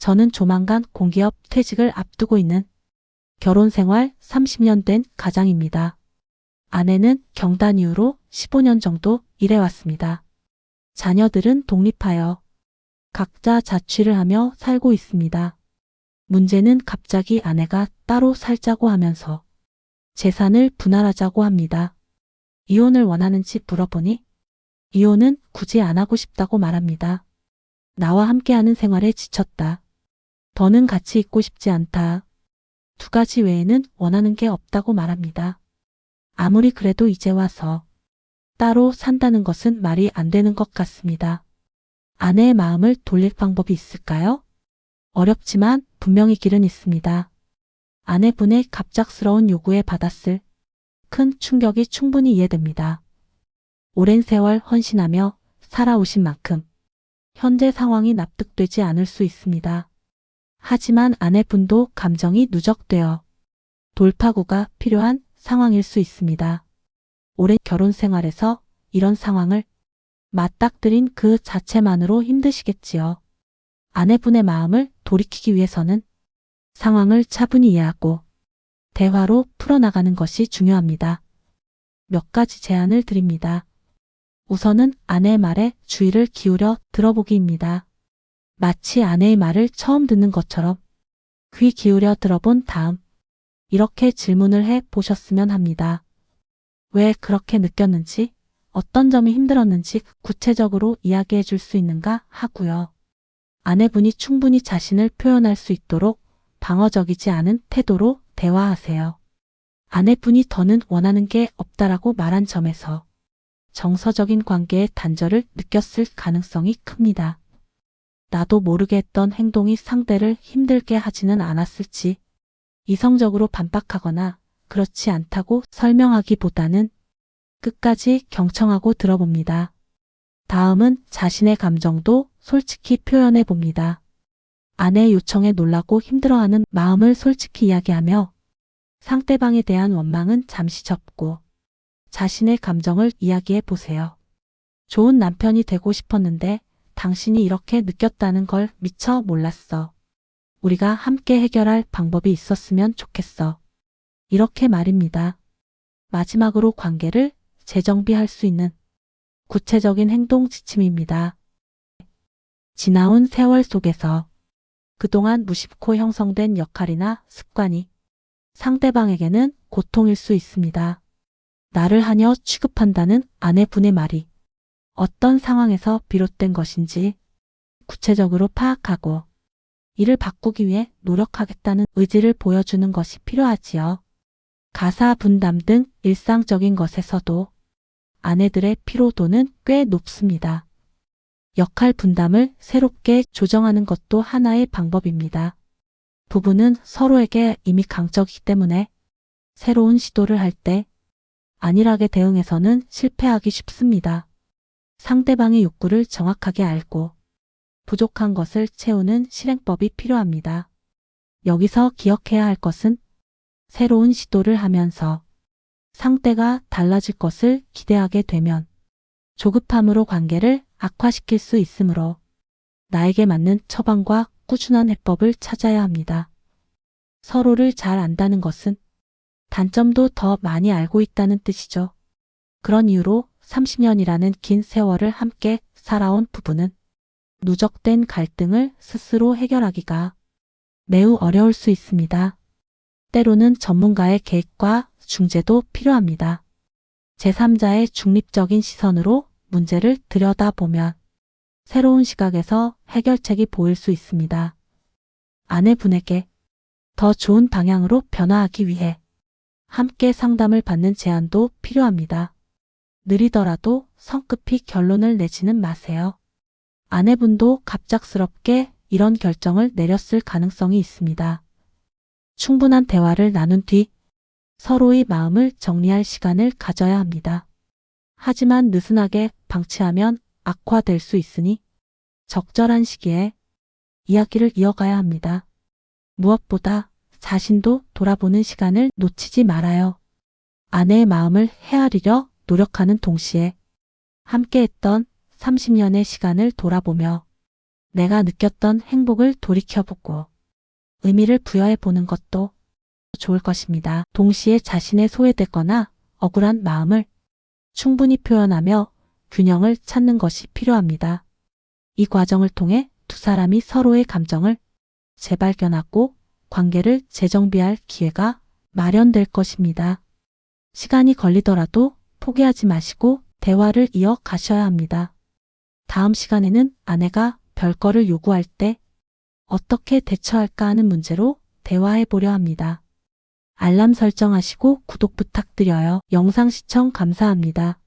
저는 조만간 공기업 퇴직을 앞두고 있는 결혼 생활 30년 된 가장입니다. 아내는 경단 이후로 15년 정도 일해왔습니다. 자녀들은 독립하여 각자 자취를 하며 살고 있습니다. 문제는 갑자기 아내가 따로 살자고 하면서 재산을 분할하자고 합니다. 이혼을 원하는지 물어보니 이혼은 굳이 안 하고 싶다고 말합니다. 나와 함께하는 생활에 지쳤다. 더는 같이 있고 싶지 않다. 두 가지 외에는 원하는 게 없다고 말합니다. 아무리 그래도 이제 와서 따로 산다는 것은 말이 안 되는 것 같습니다. 아내의 마음을 돌릴 방법이 있을까요? 어렵지만 분명히 길은 있습니다. 아내분의 갑작스러운 요구에 받았을 큰 충격이 충분히 이해됩니다. 오랜 세월 헌신하며 살아오신 만큼 현재 상황이 납득되지 않을 수 있습니다. 하지만 아내분도 감정이 누적되어 돌파구가 필요한 상황일 수 있습니다. 오랜 결혼 생활에서 이런 상황을 맞닥뜨린 그 자체만으로 힘드시겠지요. 아내분의 마음을 돌이키기 위해서는 상황을 차분히 이해하고 대화로 풀어나가는 것이 중요합니다. 몇 가지 제안을 드립니다. 우선은 아내의 말에 주의를 기울여 들어보기입니다. 마치 아내의 말을 처음 듣는 것처럼 귀 기울여 들어본 다음 이렇게 질문을 해 보셨으면 합니다. 왜 그렇게 느꼈는지, 어떤 점이 힘들었는지 구체적으로 이야기해 줄 수 있는가 하고요. 아내분이 충분히 자신을 표현할 수 있도록 방어적이지 않은 태도로 대화하세요. 아내분이 더는 원하는 게 없다라고 말한 점에서 정서적인 관계의 단절을 느꼈을 가능성이 큽니다. 나도 모르게 했던 행동이 상대를 힘들게 하지는 않았을지 이성적으로 반박하거나 그렇지 않다고 설명하기보다는 끝까지 경청하고 들어봅니다. 다음은 자신의 감정도 솔직히 표현해 봅니다. 아내의 요청에 놀라고 힘들어하는 마음을 솔직히 이야기하며 상대방에 대한 원망은 잠시 접고 자신의 감정을 이야기해 보세요. 좋은 남편이 되고 싶었는데 당신이 이렇게 느꼈다는 걸 미처 몰랐어. 우리가 함께 해결할 방법이 있었으면 좋겠어. 이렇게 말입니다. 마지막으로 관계를 재정비할 수 있는 구체적인 행동 지침입니다. 지나온 세월 속에서 그동안 무심코 형성된 역할이나 습관이 상대방에게는 고통일 수 있습니다. 나를 하녀 취급한다는 아내분의 말이 어떤 상황에서 비롯된 것인지 구체적으로 파악하고 이를 바꾸기 위해 노력하겠다는 의지를 보여주는 것이 필요하지요. 가사 분담 등 일상적인 것에서도 아내들의 피로도는 꽤 높습니다. 역할 분담을 새롭게 조정하는 것도 하나의 방법입니다. 부부는 서로에게 이미 강적이기 때문에 새로운 시도를 할 때 안일하게 대응해서는 실패하기 쉽습니다. 상대방의 욕구를 정확하게 알고 부족한 것을 채우는 실행법이 필요합니다. 여기서 기억해야 할 것은 새로운 시도를 하면서 상대가 달라질 것을 기대하게 되면 조급함으로 관계를 악화시킬 수 있으므로 나에게 맞는 처방과 꾸준한 해법을 찾아야 합니다. 서로를 잘 안다는 것은 단점도 더 많이 알고 있다는 뜻이죠. 그런 이유로 30년이라는 긴 세월을 함께 살아온 부부는 누적된 갈등을 스스로 해결하기가 매우 어려울 수 있습니다. 때로는 전문가의 개입과 중재도 필요합니다. 제3자의 중립적인 시선으로 문제를 들여다보면 새로운 시각에서 해결책이 보일 수 있습니다. 아내분에게 더 좋은 방향으로 변화하기 위해 함께 상담을 받는 제안도 필요합니다. 느리더라도 성급히 결론을 내지는 마세요. 아내분도 갑작스럽게 이런 결정을 내렸을 가능성이 있습니다. 충분한 대화를 나눈 뒤 서로의 마음을 정리할 시간을 가져야 합니다. 하지만 느슨하게 방치하면 악화될 수 있으니 적절한 시기에 이야기를 이어가야 합니다. 무엇보다 자신도 돌아보는 시간을 놓치지 말아요. 아내의 마음을 헤아리려 노력하는 동시에 함께했던 30년의 시간을 돌아보며 내가 느꼈던 행복을 돌이켜보고 의미를 부여해 보는 것도 좋을 것입니다. 동시에 자신의 소외됐거나 억울한 마음을 충분히 표현하며 균형을 찾는 것이 필요합니다. 이 과정을 통해 두 사람이 서로의 감정을 재발견하고 관계를 재정비할 기회가 마련될 것입니다. 시간이 걸리더라도 포기하지 마시고 대화를 이어가셔야 합니다. 다음 시간에는 아내가 별거를 요구할 때 어떻게 대처할까 하는 문제로 대화해 보려 합니다. 알람 설정하시고 구독 부탁드려요. 영상 시청 감사합니다.